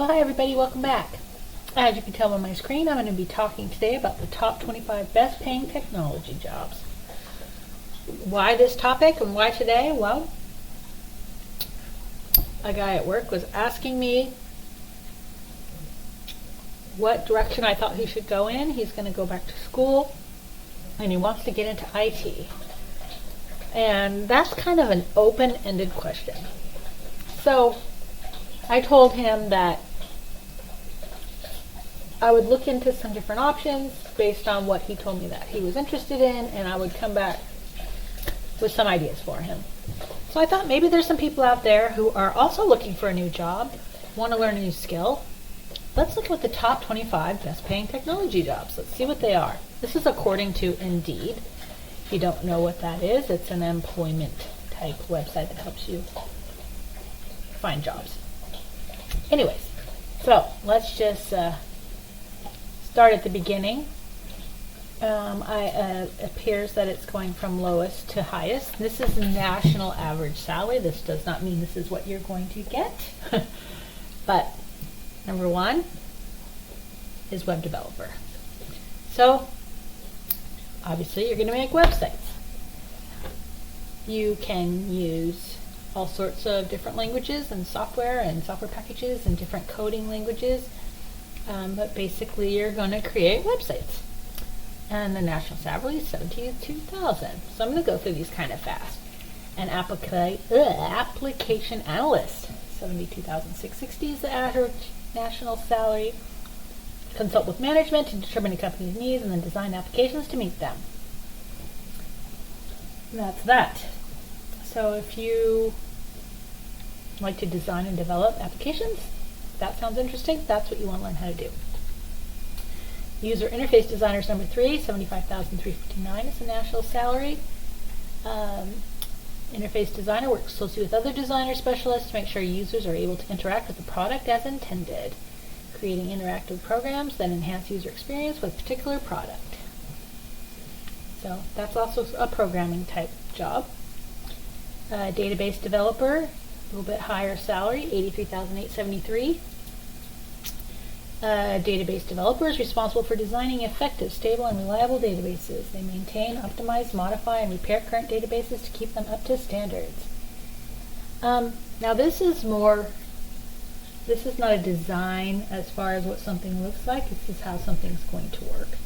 Hi everybody, welcome back. As you can tell on my screen, I'm going to be talking today about the top 25 best paying technology jobs. Why this topic and why today? Well, a guy at work was asking me what direction I thought he should go in. He's going to go back to school and he wants to get into IT. And that's kind of an open-ended question. So I told him that I would look into some different options based on what he told me that he was interested in, and I would come back with some ideas for him. So I thought maybe there's some people out there who are also looking for a new job, want to learn a new skill. Let's look at the top 25 best paying technology jobs. Let's see what they are. This is according to Indeed. If you don't know what that is, it's an employment type website that helps you find jobs. Anyways, so let's just start at the beginning. Appears that it's going from lowest to highest. This is the national average salary. This does not mean this is what you're going to get. But number one is web developer. So obviously you're going to make websites. You can use all sorts of different languages and software packages and different coding languages. But basically you're going to create websites. And the national salary is $72,000. So I'm going to go through these kind of fast. An application analyst, $72,660 is the average national salary. Consult with management to determine a company's needs and then design applications to meet them. And that's that. So if you like to design and develop applications, that sounds interesting. That's what you want to learn how to do. User interface designer is number 3, $75,359 is the national salary. Interface designer works closely with other designer specialists to make sure users are able to interact with the product as intended, creating interactive programs that enhance user experience with a particular product. So that's also a programming type job. Database developer, a little bit higher salary, $83,873. Database developer is responsible for designing effective, stable, and reliable databases. They maintain, optimize, modify, and repair current databases to keep them up to standards. Now this is not a design as far as what something looks like. This is how something's going to work.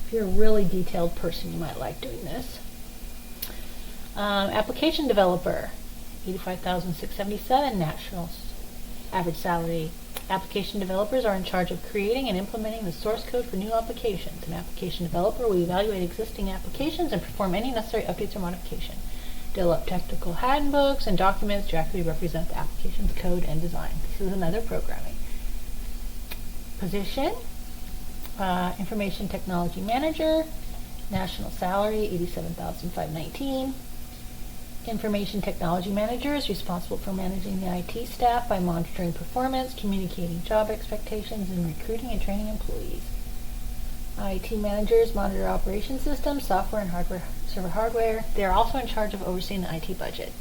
If you're a really detailed person, you might like doing this. Application developer, $85,677 national average salary. Application developers are in charge of creating and implementing the source code for new applications. An application developer will evaluate existing applications and perform any necessary updates or modification. Develop technical handbooks and documents to accurately represent the application's code and design. This is another programming position. Information technology manager, national salary $87,519. Information technology manager is responsible for managing the IT staff by monitoring performance, communicating job expectations, and recruiting and training employees. IT managers monitor operation systems, software, and server hardware. They are also in charge of overseeing the IT budget.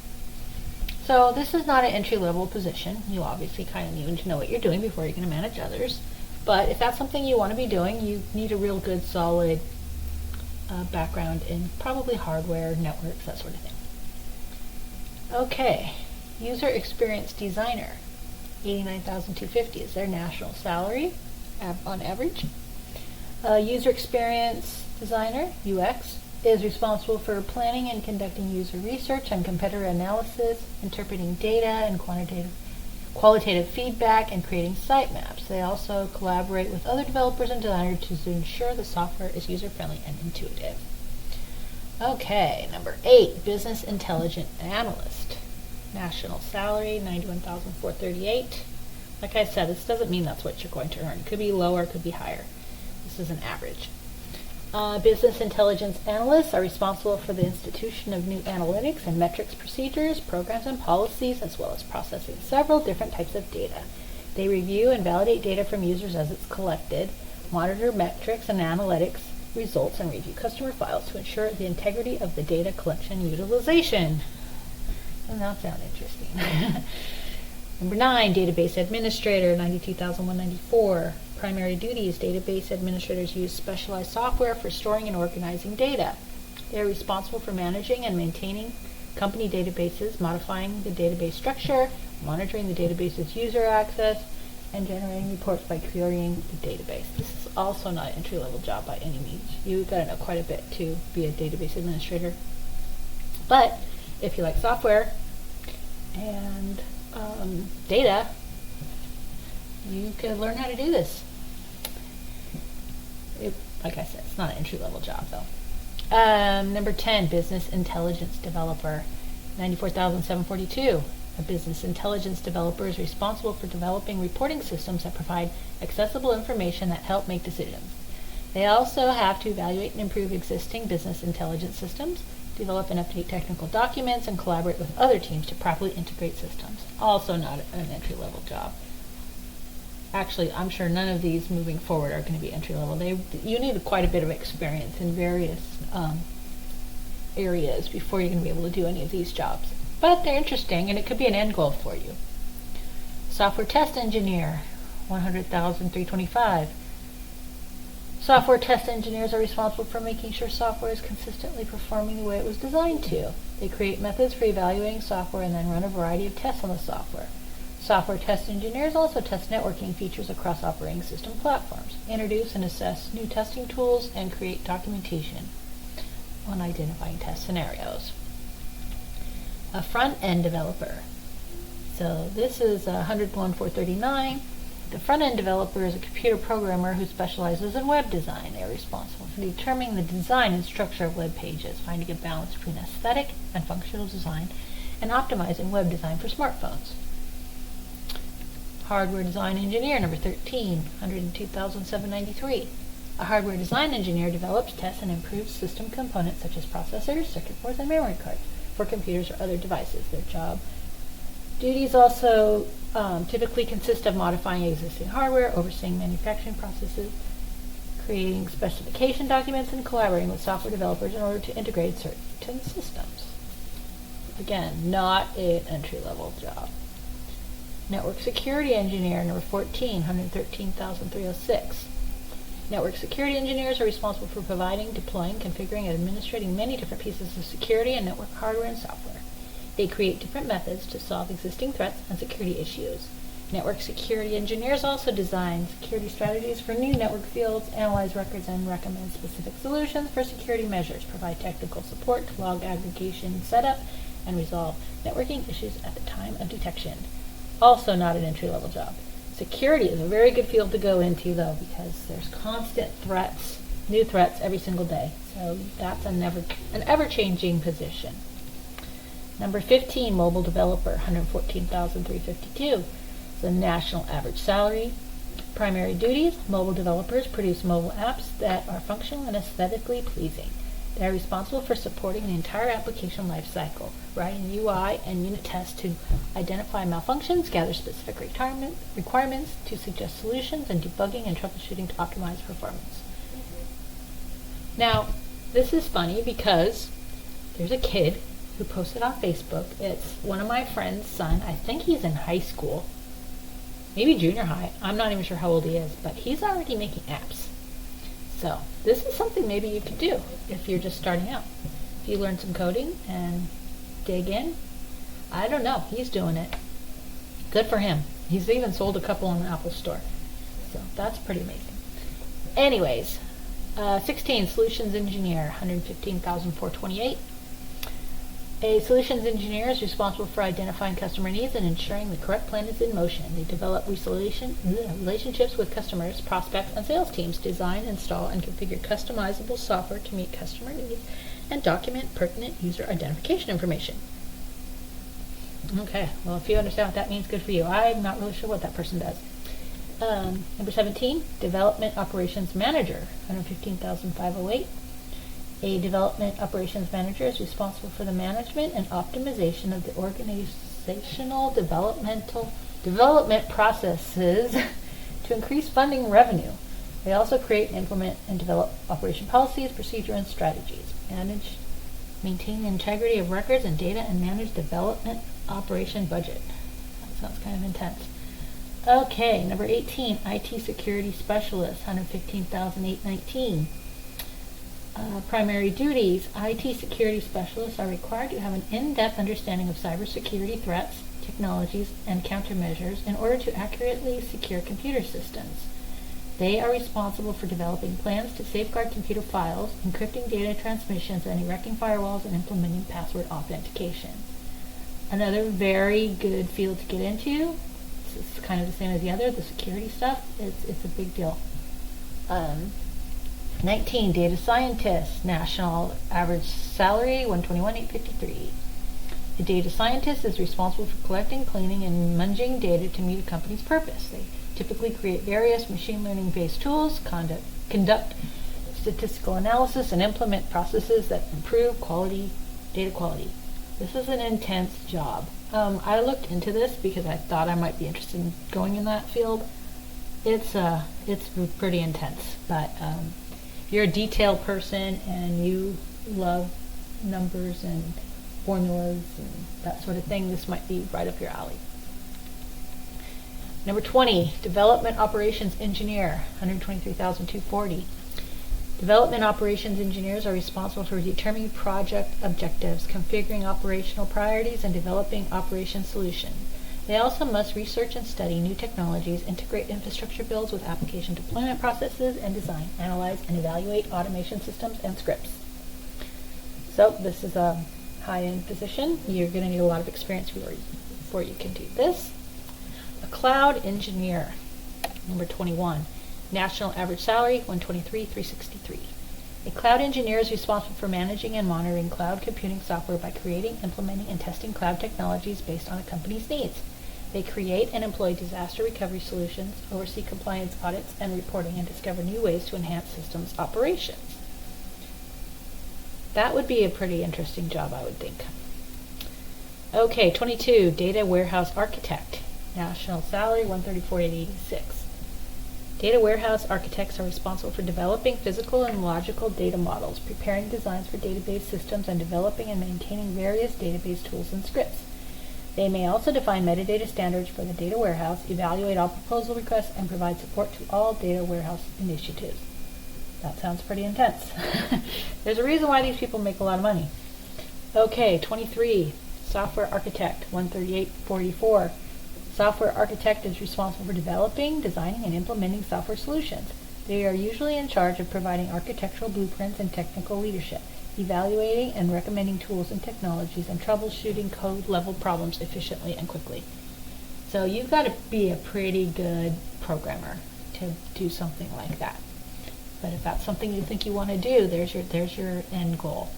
So this is not an entry-level position. You obviously kind of need to know what you're doing before you're going to manage others. But if that's something you want to be doing, you need a real good, solid background in probably hardware, networks, that sort of thing. Okay, user experience designer, $89,250 is their national salary on average. User experience designer, UX, is responsible for planning and conducting user research and competitor analysis, interpreting data and qualitative feedback, and creating sitemaps. They also collaborate with other developers and designers to ensure the software is user-friendly and intuitive. Okay, number 8, business intelligence analyst. National salary, $91,438. Like I said, this doesn't mean that's what you're going to earn. It could be lower, it could be higher. This is an average. Business intelligence analysts are responsible for the institution of new analytics and metrics procedures, programs, and policies, as well as processing several different types of data. They review and validate data from users as it's collected, monitor metrics and analytics results, and review customer files to ensure the integrity of the data collection and utilization. Doesn't that sound interesting? Number 9, database administrator, 92,194. Primary duties, database administrators use specialized software for storing and organizing data. They are responsible for managing and maintaining company databases, modifying the database structure, monitoring the database's user access, and generating reports by querying the database. This is also not an entry-level job by any means. You've got to know quite a bit to be a database administrator. But if you like software and data, you can learn how to do this. Like I said, it's not an entry-level job though. Number 10, business intelligence developer, 94,742. A business intelligence developer is responsible for developing reporting systems that provide accessible information that help make decisions. They also have to evaluate and improve existing business intelligence systems, develop and update technical documents, and collaborate with other teams to properly integrate systems. Also not an entry-level job. Actually, I'm sure none of these moving forward are going to be entry-level. You need quite a bit of experience in various areas before you're going to be able to do any of these jobs. But they're interesting, and it could be an end goal for you. Software test engineer, 100,325. Software test engineers are responsible for making sure software is consistently performing the way it was designed to. They create methods for evaluating software and then run a variety of tests on the software. Software test engineers also test networking features across operating system platforms, introduce and assess new testing tools, and create documentation on identifying test scenarios. A front-end developer. So this is 101,439. The front-end developer is a computer programmer who specializes in web design. They are responsible for determining the design and structure of web pages, finding a balance between aesthetic and functional design, and optimizing web design for smartphones. Hardware design engineer, number 13, 102,793. A hardware design engineer develops, tests, and improves system components such as processors, circuit boards, and memory cards for computers or other devices. Their job duties also typically consist of modifying existing hardware, overseeing manufacturing processes, creating specification documents, and collaborating with software developers in order to integrate certain systems. Again, not an entry-level job. Network security engineer, number 14, 113,306. Network security engineers are responsible for providing, deploying, configuring, and administrating many different pieces of security and network hardware and software. They create different methods to solve existing threats and security issues. Network security engineers also design security strategies for new network fields, analyze records, and recommend specific solutions for security measures, provide technical support to log aggregation setup, and resolve networking issues at the time of detection. Also not an entry-level job. Security is a very good field to go into, though, because there's constant threats, new threats every single day. So that's an ever-changing position. Number 15, mobile developer, 114,352. The national average salary. Primary duties, mobile developers produce mobile apps that are functional and aesthetically pleasing. They are responsible for supporting the entire application lifecycle, writing UI and unit tests to identify malfunctions, gather specific requirements to suggest solutions, and debugging and troubleshooting to optimize performance. Now, this is funny because there's a kid who posted on Facebook. It's one of my friend's son. I think he's in high school, maybe junior high. I'm not even sure how old he is, but he's already making apps. So this is something maybe you could do if you're just starting out. If you learn some coding and dig in, I don't know, he's doing it. Good for him. He's even sold a couple in the Apple Store. So that's pretty amazing. Anyways, 16, solutions engineer, 115,428. A solutions engineer is responsible for identifying customer needs and ensuring the correct plan is in motion. They develop relationships with customers, prospects, and sales teams, design, install, and configure customizable software to meet customer needs, and document pertinent user identification information. Okay, well, if you understand what that means, good for you. I'm not really sure what that person does. Number 17, development operations manager, 115,508. A development operations manager is responsible for the management and optimization of the organizational development processes to increase funding revenue. They also create, implement, and develop operation policies, procedure, and strategies. Maintain the integrity of records and data, and manage development operation budget. Sounds kind of intense. Okay, number 18, IT security specialist, $115,819. Primary duties. IT security specialists are required to have an in-depth understanding of cybersecurity threats, technologies, and countermeasures in order to accurately secure computer systems. They are responsible for developing plans to safeguard computer files, encrypting data transmissions, and erecting firewalls and implementing password authentication. Another very good field to get into. It's kind of the same as the other, the security stuff. It's a big deal. 19, data scientist, national average salary, $121,853. A data scientist is responsible for collecting, cleaning, and munging data to meet a company's purpose. They typically create various machine learning-based tools, conduct statistical analysis, and implement processes that improve data quality. This is an intense job. I looked into this because I thought I might be interested in going in that field. It's pretty intense, but if you're a detailed person and you love numbers and formulas and that sort of thing, this might be right up your alley. Number 20, development operations engineer, $123,240. Development operations engineers are responsible for determining project objectives, configuring operational priorities, and developing operations solutions. They also must research and study new technologies, integrate infrastructure builds with application deployment processes, and design, analyze, and evaluate automation systems and scripts. So this is a high-end position. You're going to need a lot of experience before you can do this. A cloud engineer, number 21. National average salary, $123,363. A cloud engineer is responsible for managing and monitoring cloud computing software by creating, implementing, and testing cloud technologies based on a company's needs. They create and employ disaster recovery solutions, oversee compliance audits and reporting, and discover new ways to enhance systems operations. That would be a pretty interesting job, I would think. Okay, 22, data warehouse architect. National salary, $134,886. Data warehouse architects are responsible for developing physical and logical data models, preparing designs for database systems, and developing and maintaining various database tools and scripts. They may also define metadata standards for the data warehouse, evaluate all proposal requests, and provide support to all data warehouse initiatives. That sounds pretty intense. There's a reason why these people make a lot of money. Okay, 23, software architect, $138,444. Software architect is responsible for developing, designing, and implementing software solutions. They are usually in charge of providing architectural blueprints and technical leadership, evaluating and recommending tools and technologies, and troubleshooting code-level problems efficiently and quickly. So you've got to be a pretty good programmer to do something like that. But if that's something you think you want to do, there's your end goal.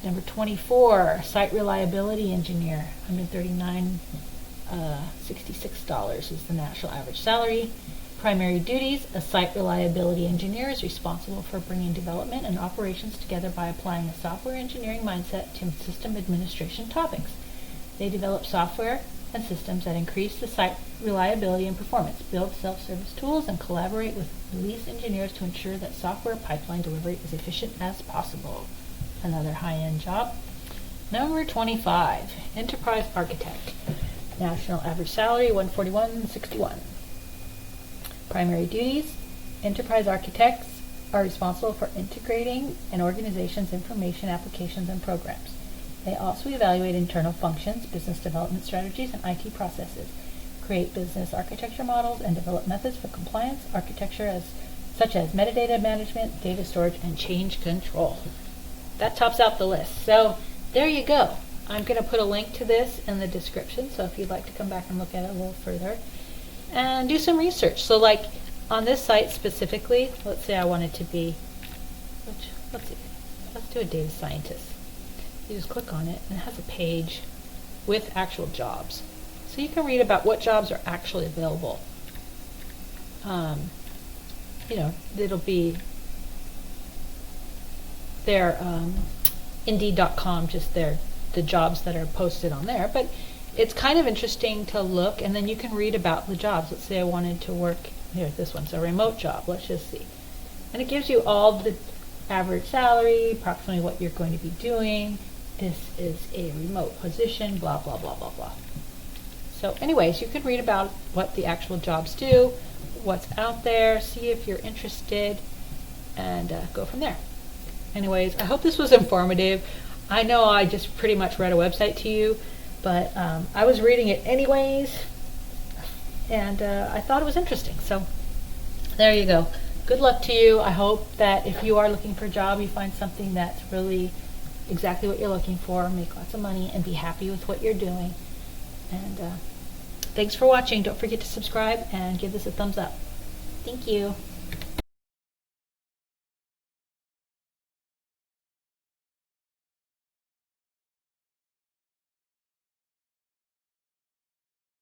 Number 24, site reliability engineer, $139,066 is the national average salary. Primary duties, a site reliability engineer is responsible for bringing development and operations together by applying a software engineering mindset to system administration topics. They develop software and systems that increase the site reliability and performance, build self-service tools, and collaborate with release engineers to ensure that software pipeline delivery is efficient as possible. Another high-end job. Number 25, enterprise architect. National average salary, $141,061. Primary duties, enterprise architects are responsible for integrating an organization's information, applications, and programs. They also evaluate internal functions, business development strategies, and IT processes, create business architecture models, and develop methods for compliance architecture such as metadata management, data storage, and change control. That tops out the list. So there you go. I'm going to put a link to this in the description, so if you'd like to come back and look at it a little further and do some research. So like on this site specifically, let's say I wanted to be, let's do a data scientist. You just click on it and it has a page with actual jobs. So you can read about what jobs are actually available. It'll be their Indeed.com, just the jobs that are posted on there. But it's kind of interesting to look, and then you can read about the jobs. Let's say I wanted to work, here, this one's a remote job. Let's just see. And it gives you all the average salary, approximately what you're going to be doing. This is a remote position, blah, blah, blah, blah, blah. So anyways, you can read about what the actual jobs do, what's out there, see if you're interested, and go from there. Anyways, I hope this was informative. I know I just pretty much read a website to you, but I was reading it anyways, and I thought it was interesting. So there you go. Good luck to you. I hope that if you are looking for a job, you find something that's really exactly what you're looking for, make lots of money, and be happy with what you're doing. And thanks for watching. Don't forget to subscribe and give this a thumbs up. Thank you.